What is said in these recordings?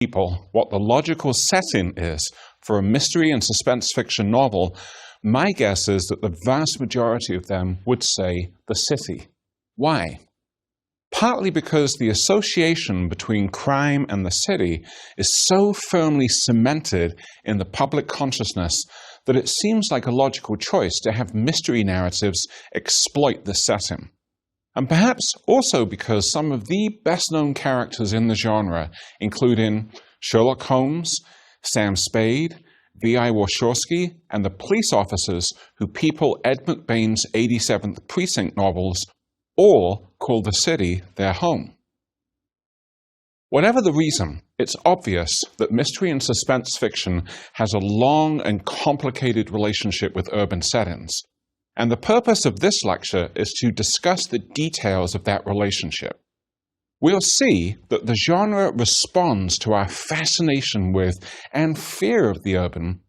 people what the logical setting is for a mystery and suspense fiction novel, my guess is that the vast majority of them would say the city. Why? Partly because the association between crime and the city is so firmly cemented in the public consciousness that it seems like a logical choice to have mystery narratives exploit this setting. And perhaps also because some of the best-known characters in the genre, including Sherlock Holmes, Sam Spade, V.I. Warshawski, and the police officers who people Ed McBain's 87th Precinct novels, all call the city their home. Whatever the reason, it's obvious that mystery and suspense fiction has a long and complicated relationship with urban settings, and the purpose of this lecture is to discuss the details of that relationship. We'll see that the genre responds to our fascination with and fear of the urban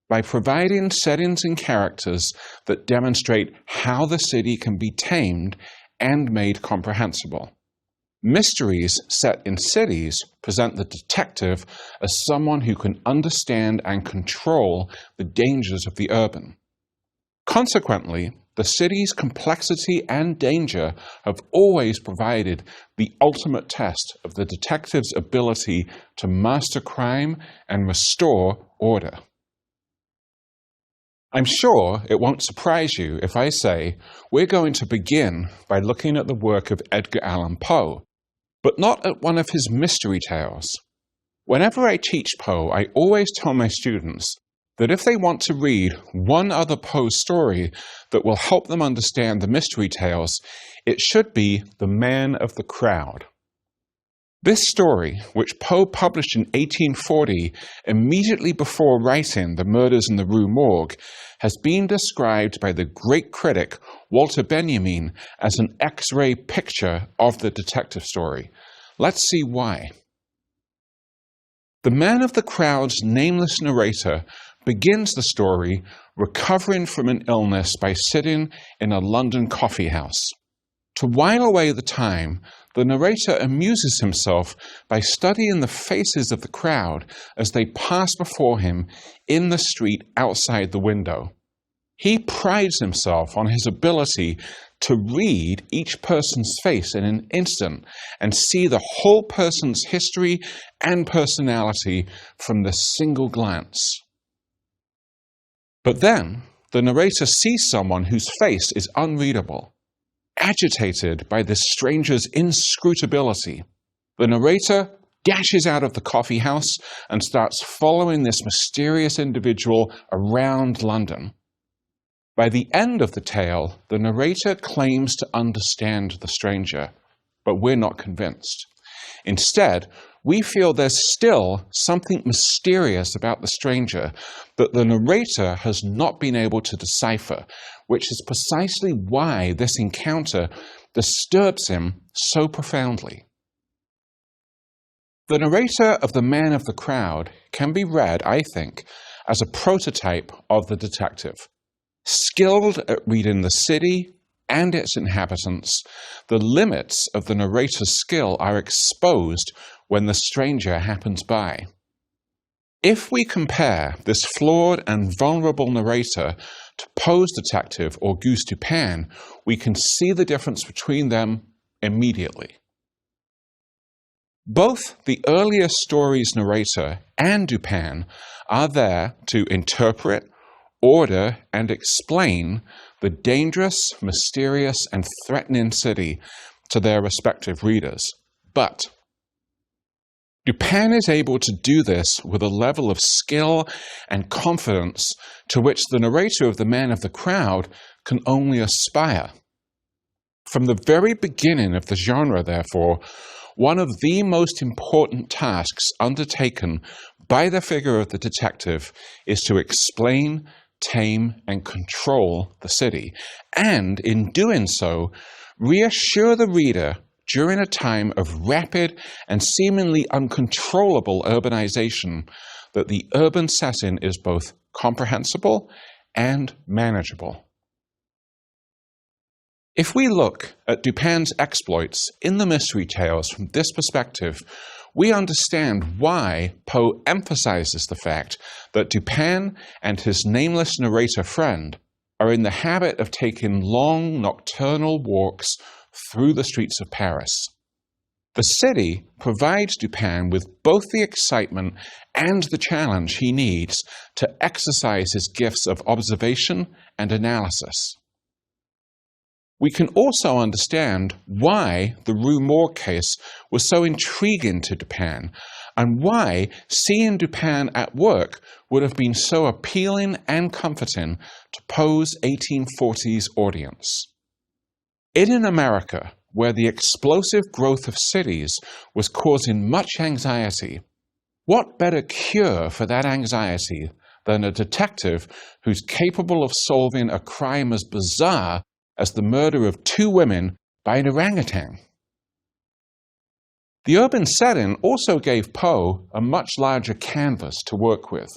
by providing settings and characters that demonstrate how the city can be tamed and made comprehensible. Mysteries set in cities present the detective as someone who can understand and control the dangers of the urban. Consequently, the city's complexity and danger have always provided the ultimate test of the detective's ability to master crime and restore order. I'm sure it won't surprise you if I say we're going to begin by looking at the work of Edgar Allan Poe, but not at one of his mystery tales. Whenever I teach Poe, I always tell my students that if they want to read one other Poe story that will help them understand the mystery tales, it should be The Man of the Crowd. This story, which Poe published in 1840, immediately before writing The Murders in the Rue Morgue, has been described by the great critic Walter Benjamin as an X-ray picture of the detective story. Let's see why. The Man of the Crowd's nameless narrator begins the story recovering from an illness by sitting in a London coffee house. To while away the time, the narrator amuses himself by studying the faces of the crowd as they pass before him in the street outside the window. He prides himself on his ability to read each person's face in an instant and see the whole person's history and personality from the single glance. But then, the narrator sees someone whose face is unreadable. Agitated by this stranger's inscrutability, the narrator dashes out of the coffee house and starts following this mysterious individual around London. By the end of the tale, the narrator claims to understand the stranger, but we're not convinced. Instead, we feel there's still something mysterious about the stranger that the narrator has not been able to decipher, which is precisely why this encounter disturbs him so profoundly. The narrator of The Man of the Crowd can be read, I think, as a prototype of the detective. Skilled at reading the city and its inhabitants, the limits of the narrator's skill are exposed when the stranger happens by. If we compare this flawed and vulnerable narrator to Poe's detective Auguste Dupin, we can see the difference between them immediately. Both the earlier story's narrator and Dupin are there to interpret, order, and explain the dangerous, mysterious, and threatening city to their respective readers. But Dupin is able to do this with a level of skill and confidence to which the narrator of The Man of the Crowd can only aspire. From the very beginning of the genre, therefore, one of the most important tasks undertaken by the figure of the detective is to explain, tame, and control the city, and in doing so, reassure the reader during a time of rapid and seemingly uncontrollable urbanization that the urban setting is both comprehensible and manageable. If we look at Dupin's exploits in the mystery tales from this perspective, we understand why Poe emphasizes the fact that Dupin and his nameless narrator friend are in the habit of taking long nocturnal walks through the streets of Paris. The city provides Dupin with both the excitement and the challenge he needs to exercise his gifts of observation and analysis. We can also understand why the Rue Morgue case was so intriguing to Dupin, and why seeing Dupin at work would have been so appealing and comforting to Poe's 1840s audience. In America, where the explosive growth of cities was causing much anxiety, what better cure for that anxiety than a detective who's capable of solving a crime as bizarre as the murder of 2 women by an orangutan? The urban setting also gave Poe a much larger canvas to work with.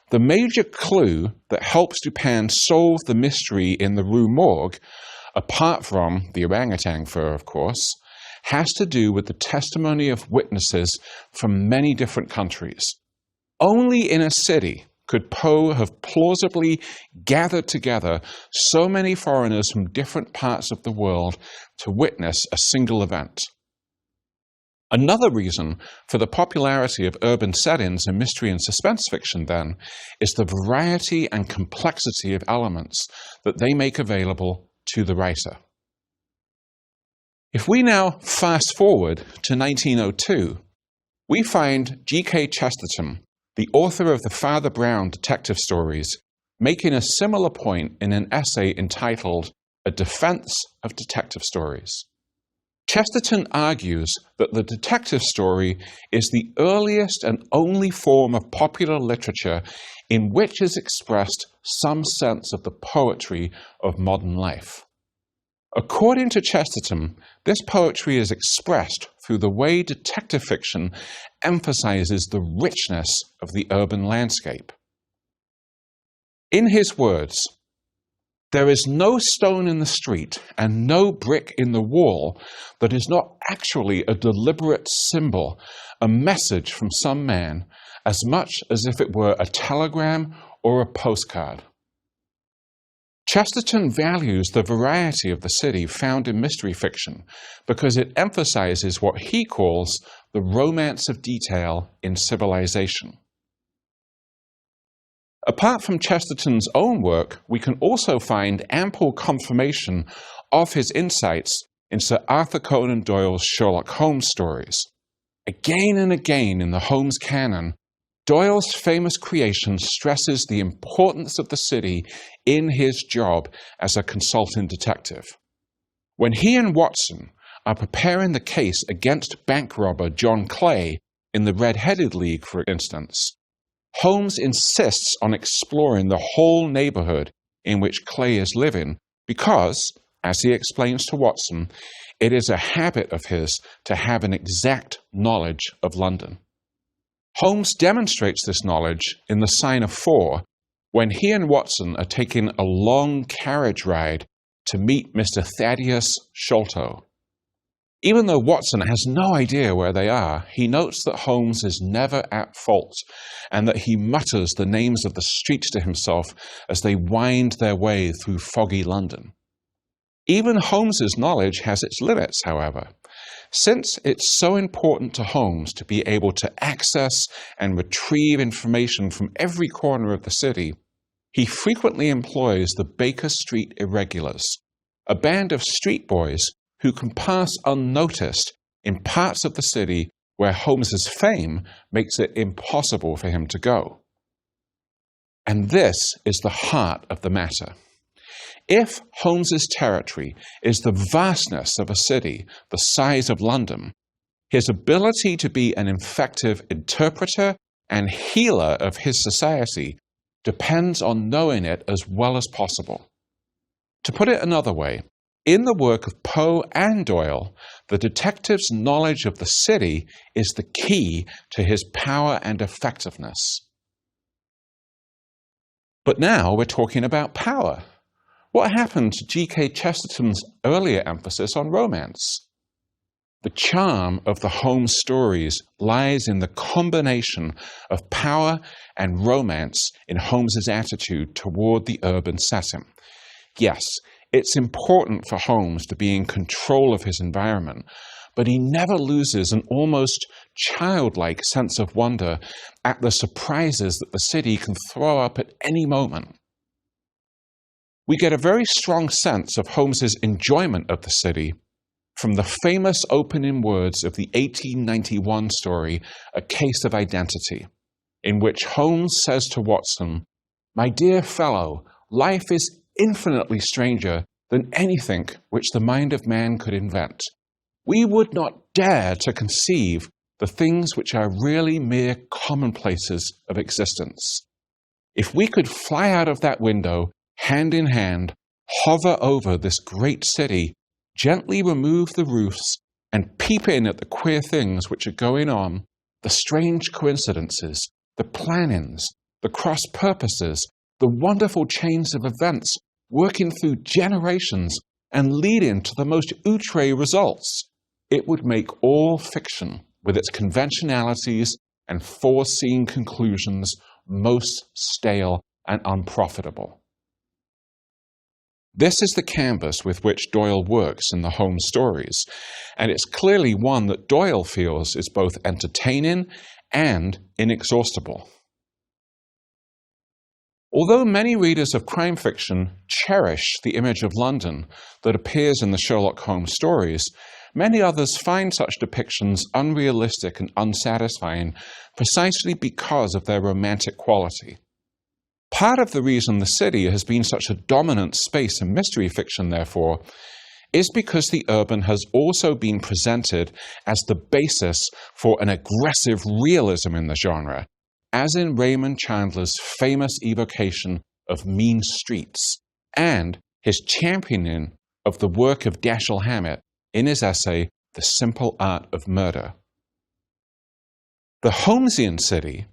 The major clue that helps Dupin solve the mystery in the Rue Morgue, apart from the orangutan fur, of course, has to do with the testimony of witnesses from many different countries. Only in a city could Poe have plausibly gathered together so many foreigners from different parts of the world to witness a single event. Another reason for the popularity of urban settings in mystery and suspense fiction, then, is the variety and complexity of elements that they make available to the writer. If we now fast forward to 1902, we find G.K. Chesterton, the author of the Father Brown detective stories, making a similar point in an essay entitled A Defense of Detective Stories. Chesterton argues that the detective story is the earliest and only form of popular literature in which is expressed some sense of the poetry of modern life. According to Chesterton, this poetry is expressed through the way detective fiction emphasizes the richness of the urban landscape. In his words, "There is no stone in the street and no brick in the wall that is not actually a deliberate symbol, a message from some man, as much as if it were a telegram or a postcard." Chesterton values the variety of the city found in mystery fiction because it emphasizes what he calls the romance of detail in civilization. Apart from Chesterton's own work, we can also find ample confirmation of his insights in Sir Arthur Conan Doyle's Sherlock Holmes stories. Again and again in the Holmes canon, Doyle's famous creation stresses the importance of the city in his job as a consulting detective. When he and Watson are preparing the case against bank robber John Clay in the Red-Headed League, for instance, Holmes insists on exploring the whole neighborhood in which Clay is living because, as he explains to Watson, it is a habit of his to have an exact knowledge of London. Holmes demonstrates this knowledge in The Sign of Four, when he and Watson are taking a long carriage ride to meet Mr. Thaddeus Sholto. Even though Watson has no idea where they are, he notes that Holmes is never at fault and that he mutters the names of the streets to himself as they wind their way through foggy London. Even Holmes's knowledge has its limits, however. Since it's so important to Holmes to be able to access and retrieve information from every corner of the city, he frequently employs the Baker Street Irregulars, a band of street boys who can pass unnoticed in parts of the city where Holmes's fame makes it impossible for him to go. And this is the heart of the matter. If Holmes's territory is the vastness of a city the size of London, his ability to be an effective interpreter and healer of his society depends on knowing it as well as possible. To put it another way, in the work of Poe and Doyle, the detective's knowledge of the city is the key to his power and effectiveness. But now we're talking about power. What happened to G.K. Chesterton's earlier emphasis on romance? The charm of the Holmes stories lies in the combination of power and romance in Holmes's attitude toward the urban setting. Yes, it's important for Holmes to be in control of his environment, but he never loses an almost childlike sense of wonder at the surprises that the city can throw up at any moment. We get a very strong sense of Holmes's enjoyment of the city from the famous opening words of the 1891 story, A Case of Identity, in which Holmes says to Watson, "My dear fellow, life is infinitely stranger than anything which the mind of man could invent. We would not dare to conceive the things which are really mere commonplaces of existence. If we could fly out of that window, hand in hand, hover over this great city, gently remove the roofs, and peep in at the queer things which are going on, the strange coincidences, the plannings, the cross purposes, the wonderful chains of events working through generations and leading to the most outre results, it would make all fiction, with its conventionalities and foreseen conclusions, most stale and unprofitable." This is the canvas with which Doyle works in the Holmes stories, and it's clearly one that Doyle feels is both entertaining and inexhaustible. Although many readers of crime fiction cherish the image of London that appears in the Sherlock Holmes stories, many others find such depictions unrealistic and unsatisfying precisely because of their romantic quality. Part of the reason the city has been such a dominant space in mystery fiction, therefore, is because the urban has also been presented as the basis for an aggressive realism in the genre, as in Raymond Chandler's famous evocation of mean streets, and his championing of the work of Dashiell Hammett in his essay, The Simple Art of Murder. The Holmesian city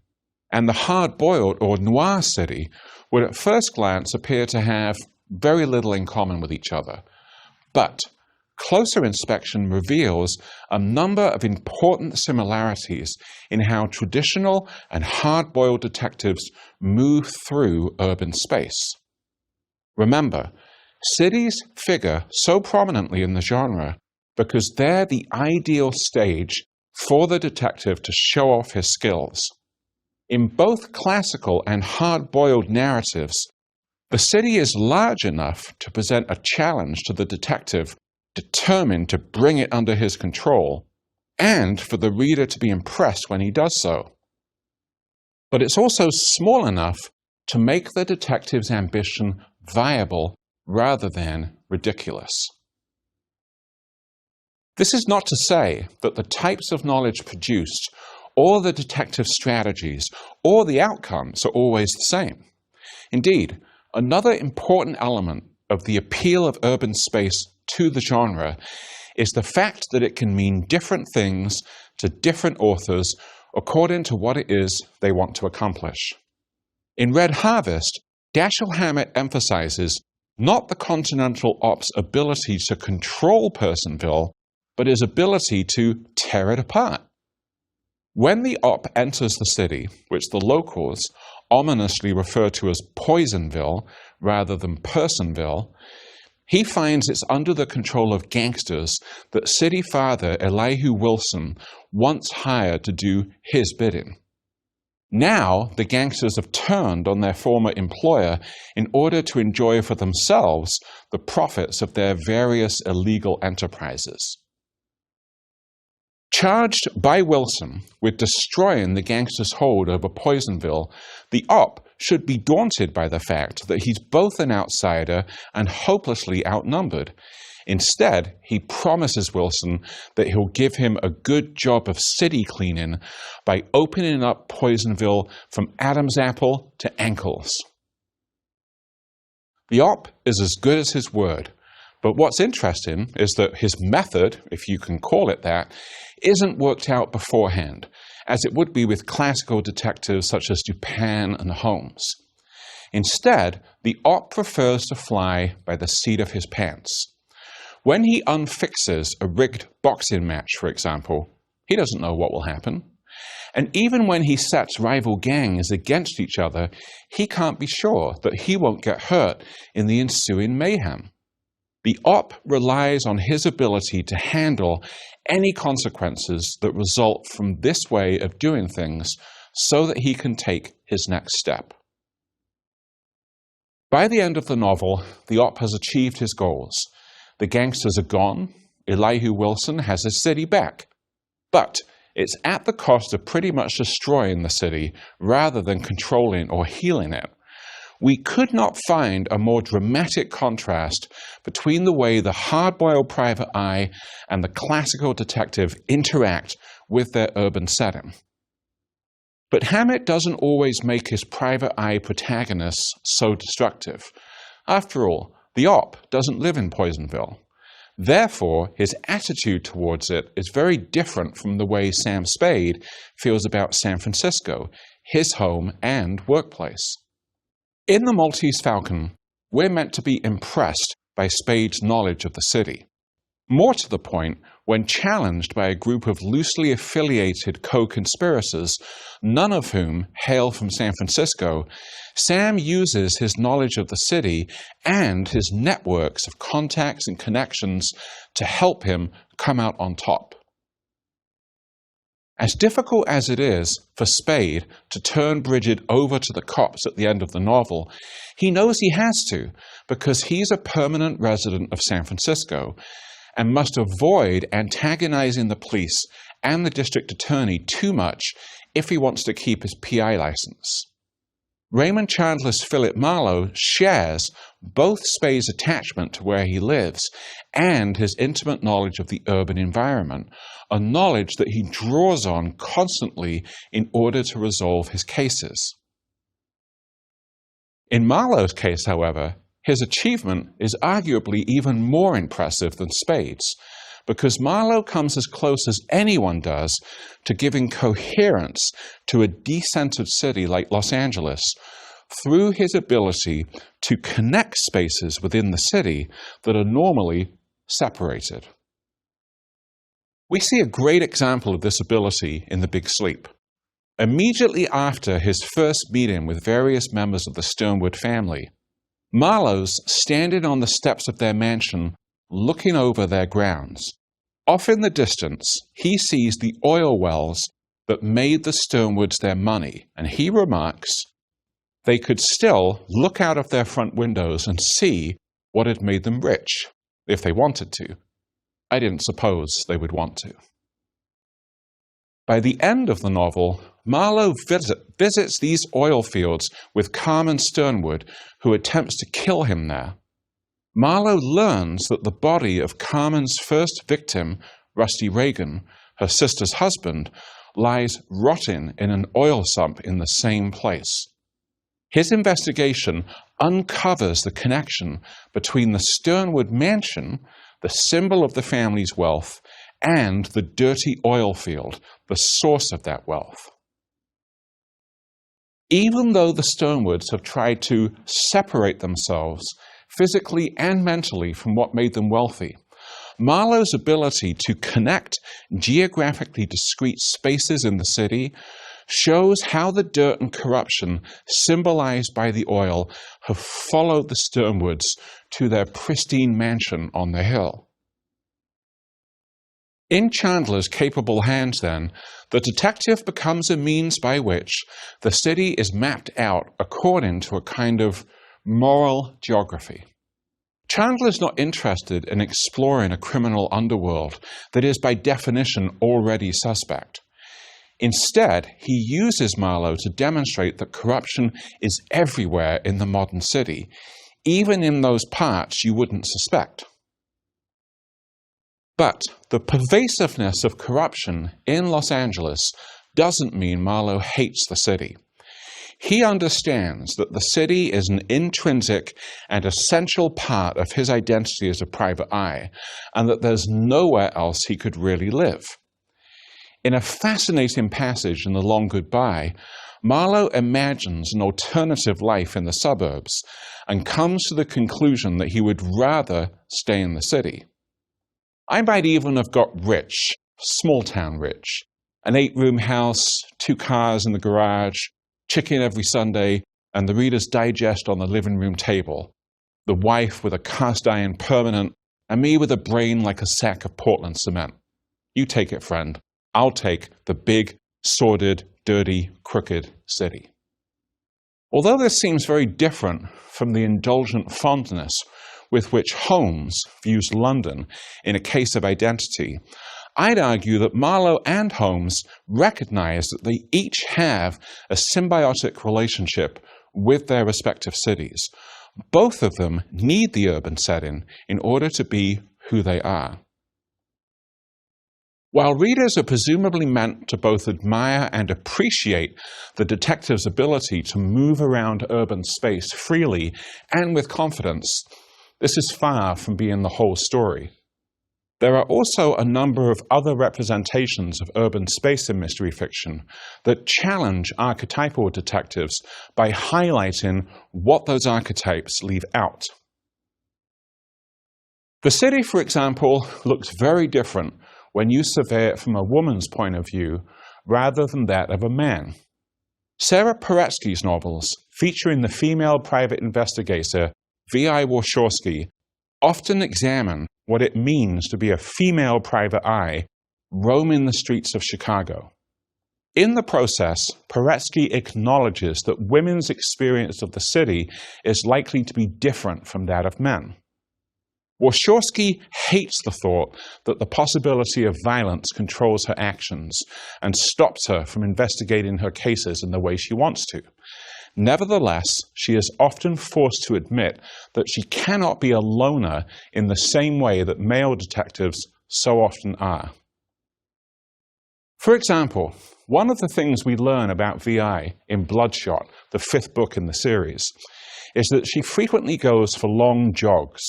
and the hard-boiled or noir city would at first glance appear to have very little in common with each other. But closer inspection reveals a number of important similarities in how traditional and hard-boiled detectives move through urban space. Remember, cities figure so prominently in the genre because they're the ideal stage for the detective to show off his skills. In both classical and hard-boiled narratives, the city is large enough to present a challenge to the detective determined to bring it under his control, and for the reader to be impressed when he does so. But it's also small enough to make the detective's ambition viable rather than ridiculous. This is not to say that the types of knowledge produced or the detective strategies, or the outcomes are always the same. Indeed, another important element of the appeal of urban space to the genre is the fact that it can mean different things to different authors according to what it is they want to accomplish. In Red Harvest, Dashiell Hammett emphasizes not the Continental Op's ability to control Personville, but his ability to tear it apart. When the Op enters the city, which the locals ominously refer to as Poisonville rather than Personville, he finds it's under the control of gangsters that city father Elihu Wilson once hired to do his bidding. Now, the gangsters have turned on their former employer in order to enjoy for themselves the profits of their various illegal enterprises. Charged by Wilson with destroying the gangsters' hold over Poisonville, the Op should be daunted by the fact that he's both an outsider and hopelessly outnumbered. Instead, he promises Wilson that he'll give him a good job of city cleaning by opening up Poisonville from Adam's apple to ankles. The Op is as good as his word, but what's interesting is that his method, if you can call it that, isn't worked out beforehand, as it would be with classical detectives such as Dupin and Holmes. Instead, the Op prefers to fly by the seat of his pants. When he unfixes a rigged boxing match, for example, he doesn't know what will happen. And even when he sets rival gangs against each other, he can't be sure that he won't get hurt in the ensuing mayhem. The op relies on his ability to handle any consequences that result from this way of doing things so that he can take his next step. By the end of the novel, the op has achieved his goals. The gangsters are gone, Elihu Wilson has his city back, but it's at the cost of pretty much destroying the city rather than controlling or healing it. We could not find a more dramatic contrast between the way the hard-boiled private eye and the classical detective interact with their urban setting. But Hammett doesn't always make his private eye protagonists so destructive. After all, the op doesn't live in Poisonville. Therefore, his attitude towards it is very different from the way Sam Spade feels about San Francisco, his home and workplace. In The Maltese Falcon, we're meant to be impressed by Spade's knowledge of the city. More to the point, when challenged by a group of loosely affiliated co-conspirators, none of whom hail from San Francisco, Sam uses his knowledge of the city and his networks of contacts and connections to help him come out on top. As difficult as it is for Spade to turn Bridget over to the cops at the end of the novel, he knows he has to because he's a permanent resident of San Francisco and must avoid antagonizing the police and the district attorney too much if he wants to keep his PI license. Raymond Chandler's Philip Marlowe shares both Spade's attachment to where he lives and his intimate knowledge of the urban environment, a knowledge that he draws on constantly in order to resolve his cases. In Marlowe's case, however, his achievement is arguably even more impressive than Spade's, because Marlowe comes as close as anyone does to giving coherence to a decentered city like Los Angeles through his ability to connect spaces within the city that are normally separated. We see a great example of this ability in The Big Sleep. Immediately after his first meeting with various members of the Sternwood family, Marlowe's standing on the steps of their mansion, looking over their grounds. Off in the distance, he sees the oil wells that made the Sternwoods their money, and he remarks, they could still look out of their front windows and see what had made them rich, if they wanted to. I didn't suppose they would want to. By the end of the novel, Marlowe visits these oil fields with Carmen Sternwood, who attempts to kill him there. Marlowe learns that the body of Carmen's first victim, Rusty Reagan, her sister's husband, lies rotting in an oil sump in the same place. His investigation uncovers the connection between the Sternwood mansion, the symbol of the family's wealth, and the dirty oil field, the source of that wealth. Even though the Sternwoods have tried to separate themselves physically and mentally from what made them wealthy, Marlowe's ability to connect geographically discrete spaces in the city shows how the dirt and corruption symbolized by the oil have followed the Sternwoods to their pristine mansion on the hill. In Chandler's capable hands, then, the detective becomes a means by which the city is mapped out according to a kind of moral geography. Chandler's not interested in exploring a criminal underworld that is by definition already suspect. Instead, he uses Marlowe to demonstrate that corruption is everywhere in the modern city, even in those parts you wouldn't suspect. But the pervasiveness of corruption in Los Angeles doesn't mean Marlowe hates the city. He understands that the city is an intrinsic and essential part of his identity as a private eye, and that there's nowhere else he could really live. In a fascinating passage in The Long Goodbye, Marlowe imagines an alternative life in the suburbs and comes to the conclusion that he would rather stay in the city. I might even have got rich, small-town rich. An 8-room house, 2 cars in the garage, chicken every Sunday, and the Reader's Digest on the living room table. The wife with a cast-iron permanent, and me with a brain like a sack of Portland cement. You take it, friend. I'll take the big, sordid, dirty, crooked city. Although this seems very different from the indulgent fondness with which Holmes views London in A Case of Identity, I'd argue that Marlowe and Holmes recognize that they each have a symbiotic relationship with their respective cities. Both of them need the urban setting in order to be who they are. While readers are presumably meant to both admire and appreciate the detective's ability to move around urban space freely and with confidence, this is far from being the whole story. There are also a number of other representations of urban space in mystery fiction that challenge archetypal detectives by highlighting what those archetypes leave out. The city, for example, looks very different when you survey it from a woman's point of view rather than that of a man. Sarah Paretsky's novels, featuring the female private investigator V.I. Warshawski, often examine what it means to be a female private eye roaming the streets of Chicago. In the process, Paretsky acknowledges that women's experience of the city is likely to be different from that of men. Warshawski hates the thought that the possibility of violence controls her actions and stops her from investigating her cases in the way she wants to. Nevertheless, she is often forced to admit that she cannot be a loner in the same way that male detectives so often are. For example, one of the things we learn about VI in Bloodshot, the 5th book in the series, is that she frequently goes for long jogs.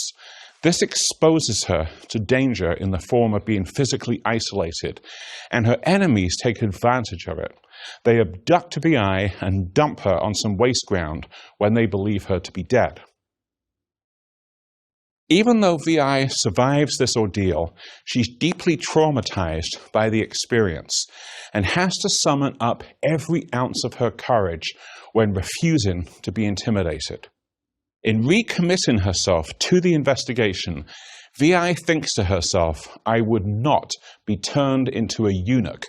This exposes her to danger in the form of being physically isolated, and her enemies take advantage of it. They abduct VI and dump her on some waste ground when they believe her to be dead. Even though VI survives this ordeal, she's deeply traumatized by the experience and has to summon up every ounce of her courage when refusing to be intimidated. In recommitting herself to the investigation, VI thinks to herself, "I would not be turned into a eunuch,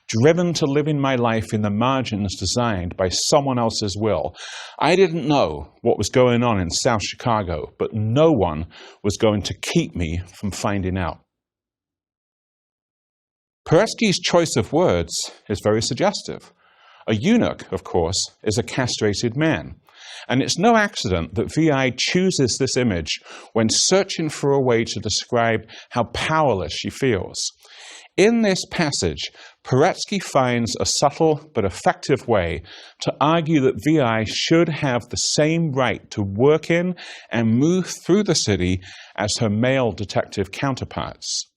driven to living my life in the margins designed by someone else's will. I didn't know what was going on in South Chicago, but no one was going to keep me from finding out." Paretsky's choice of words is very suggestive. A eunuch, of course, is a castrated man. And it's no accident that VI chooses this image when searching for a way to describe how powerless she feels. In this passage, Paretsky finds a subtle but effective way to argue that VI should have the same right to work in and move through the city as her male detective counterparts.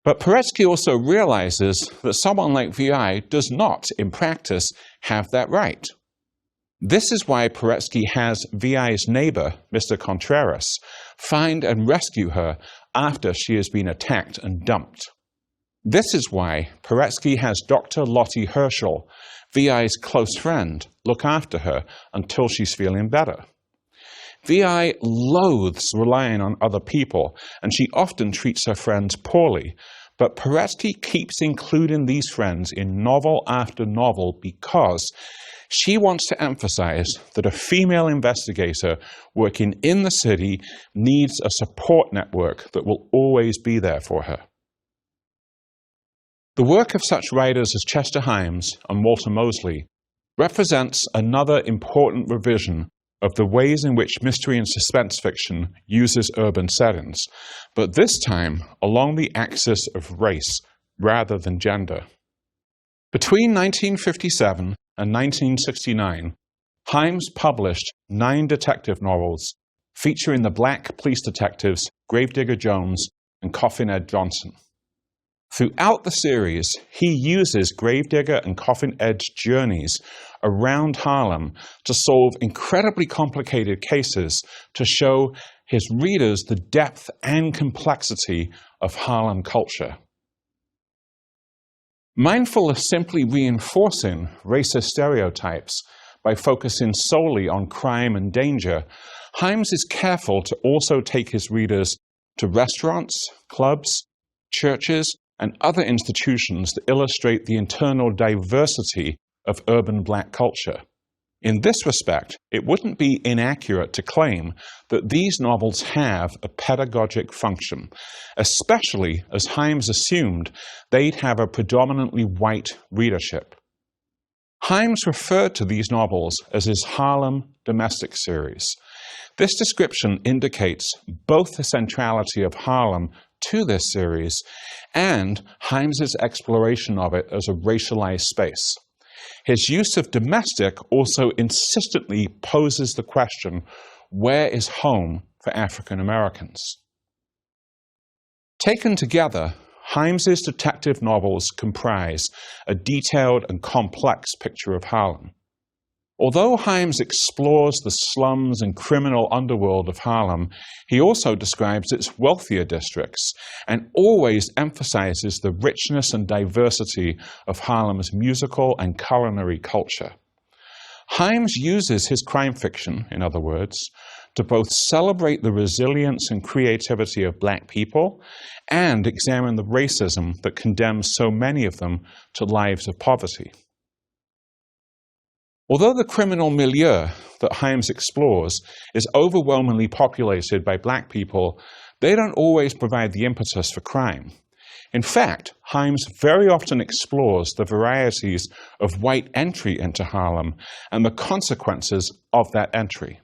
But Paretsky also realizes that someone like VI does not, in practice, have that right. This is why Paretsky has VI's neighbor, Mr. Contreras, find and rescue her after she has been attacked and dumped. This is why Paretsky has Dr. Lottie Herschel, VI's close friend, look after her until she's feeling better. VI loathes relying on other people, and she often treats her friends poorly, but Paretsky keeps including these friends in novel after novel because she wants to emphasize that a female investigator working in the city needs a support network that will always be there for her. The work of such writers as Chester Himes and Walter Mosley represents another important revision of the ways in which mystery and suspense fiction uses urban settings, but this time along the axis of race rather than gender. Between 1957 and 1969, Himes published 9 detective novels featuring the black police detectives Gravedigger Jones and Coffin Ed Johnson. Throughout the series, he uses Gravedigger and Coffin Ed's journeys around Harlem to solve incredibly complicated cases to show his readers the depth and complexity of Harlem culture. Mindful of simply reinforcing racist stereotypes by focusing solely on crime and danger, Himes is careful to also take his readers to restaurants, clubs, churches, and other institutions that illustrate the internal diversity of urban black culture. In this respect, it wouldn't be inaccurate to claim that these novels have a pedagogic function, especially as Himes assumed they'd have a predominantly white readership. Himes referred to these novels as his Harlem domestic series. This description indicates both the centrality of Harlem to this series and Himes's exploration of it as a racialized space. His use of domestic also insistently poses the question, where is home for African Americans? Taken together, Himes's detective novels comprise a detailed and complex picture of Harlem. Although Himes explores the slums and criminal underworld of Harlem, he also describes its wealthier districts and always emphasizes the richness and diversity of Harlem's musical and culinary culture. Himes uses his crime fiction, in other words, to both celebrate the resilience and creativity of black people and examine the racism that condemns so many of them to lives of poverty. Although the criminal milieu that Himes explores is overwhelmingly populated by black people, they don't always provide the impetus for crime. In fact, Himes very often explores the varieties of white entry into Harlem and the consequences of that entry.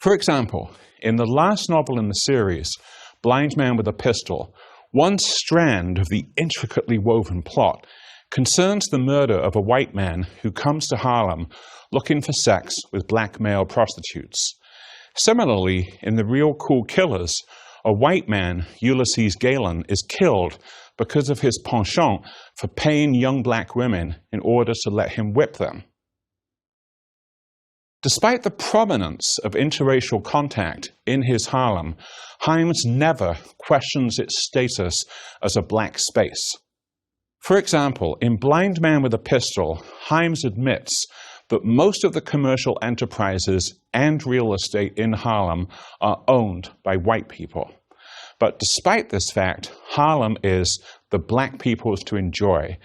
For example, in the last novel in the series, Blind Man with a Pistol, one strand of the intricately woven plot concerns the murder of a white man who comes to Harlem looking for sex with black male prostitutes. Similarly, in The Real Cool Killers, a white man, Ulysses Galen, is killed because of his penchant for paying young black women in order to let him whip them. Despite the prominence of interracial contact in his Harlem, Himes never questions its status as a black space. For example, in Blind Man with a Pistol, Himes admits that most of the commercial enterprises and real estate in Harlem are owned by white people. But despite this fact, Harlem is the black people's to enjoy.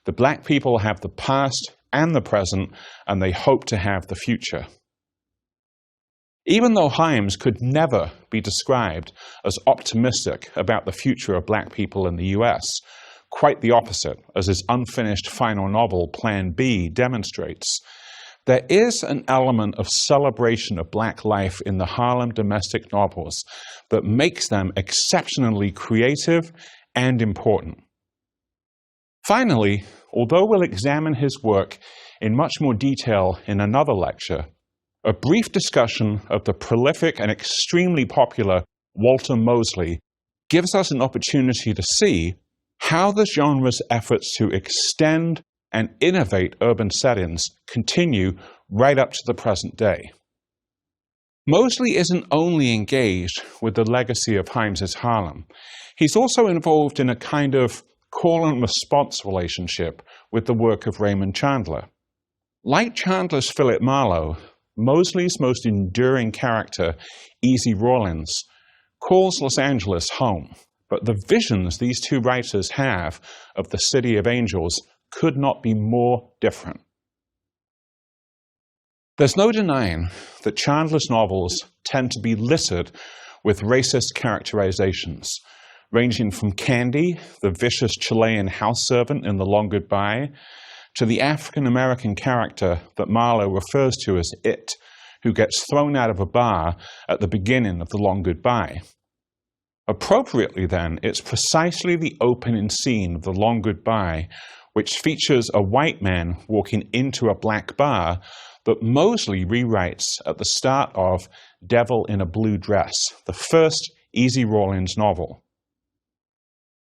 The black people have the past and the present, and they hope to have the future. Even though Himes could never be described as optimistic about the future of black people in the US, quite the opposite, as his unfinished final novel, Plan B, demonstrates, there is an element of celebration of black life in the Harlem domestic novels that makes them exceptionally creative and important. Finally, although we'll examine his work in much more detail in another lecture, a brief discussion of the prolific and extremely popular Walter Mosley gives us an opportunity to see how the genre's efforts to extend and innovate urban settings continue right up to the present day. Mosley isn't only engaged with the legacy of Himes's Harlem, he's also involved in a kind of call and response relationship with the work of Raymond Chandler. Like Chandler's Philip Marlowe, Mosley's most enduring character, Easy Rawlins, calls Los Angeles home. But the visions these two writers have of the City of Angels could not be more different. There's no denying that Chandler's novels tend to be littered with racist characterizations, ranging from Candy, the vicious Chilean house servant in The Long Goodbye, to the African-American character that Marlowe refers to as It, who gets thrown out of a bar at the beginning of The Long Goodbye. Appropriately, then, it's precisely the opening scene of The Long Goodbye, which features a white man walking into a black bar, that Mosley rewrites at the start of Devil in a Blue Dress, the first Easy Rawlins novel.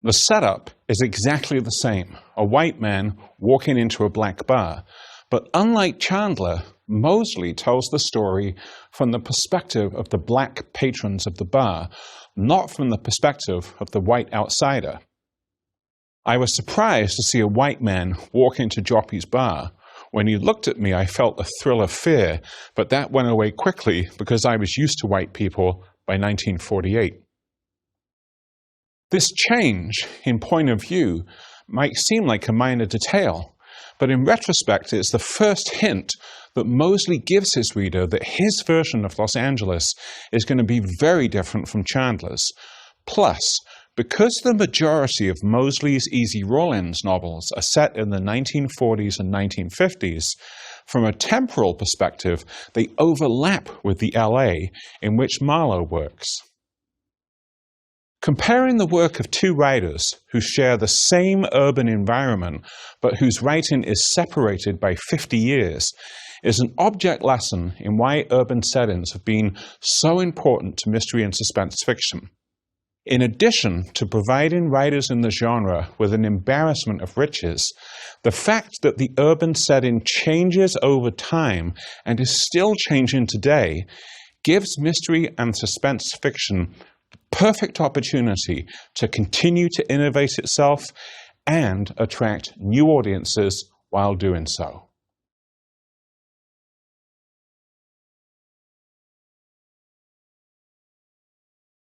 The setup is exactly the same, a white man walking into a black bar, But unlike Chandler, Mosley tells the story from the perspective of the black patrons of the bar, not from the perspective of the white outsider. I was surprised to see a white man walk into Joppy's bar. When he looked at me, I felt a thrill of fear, but that went away quickly because I was used to white people by 1948. This change in point of view might seem like a minor detail, but in retrospect, it's the first hint that Mosley gives his reader that his version of Los Angeles is going to be very different from Chandler's. Plus, because the majority of Mosley's Easy Rawlins novels are set in the 1940s and 1950s, from a temporal perspective, they overlap with the LA in which Marlowe works. Comparing the work of two writers who share the same urban environment but whose writing is separated by 50 years is an object lesson in why urban settings have been so important to mystery and suspense fiction. In addition to providing writers in the genre with an embarrassment of riches, the fact that the urban setting changes over time and is still changing today gives mystery and suspense fiction perfect opportunity to continue to innovate itself and attract new audiences while doing so.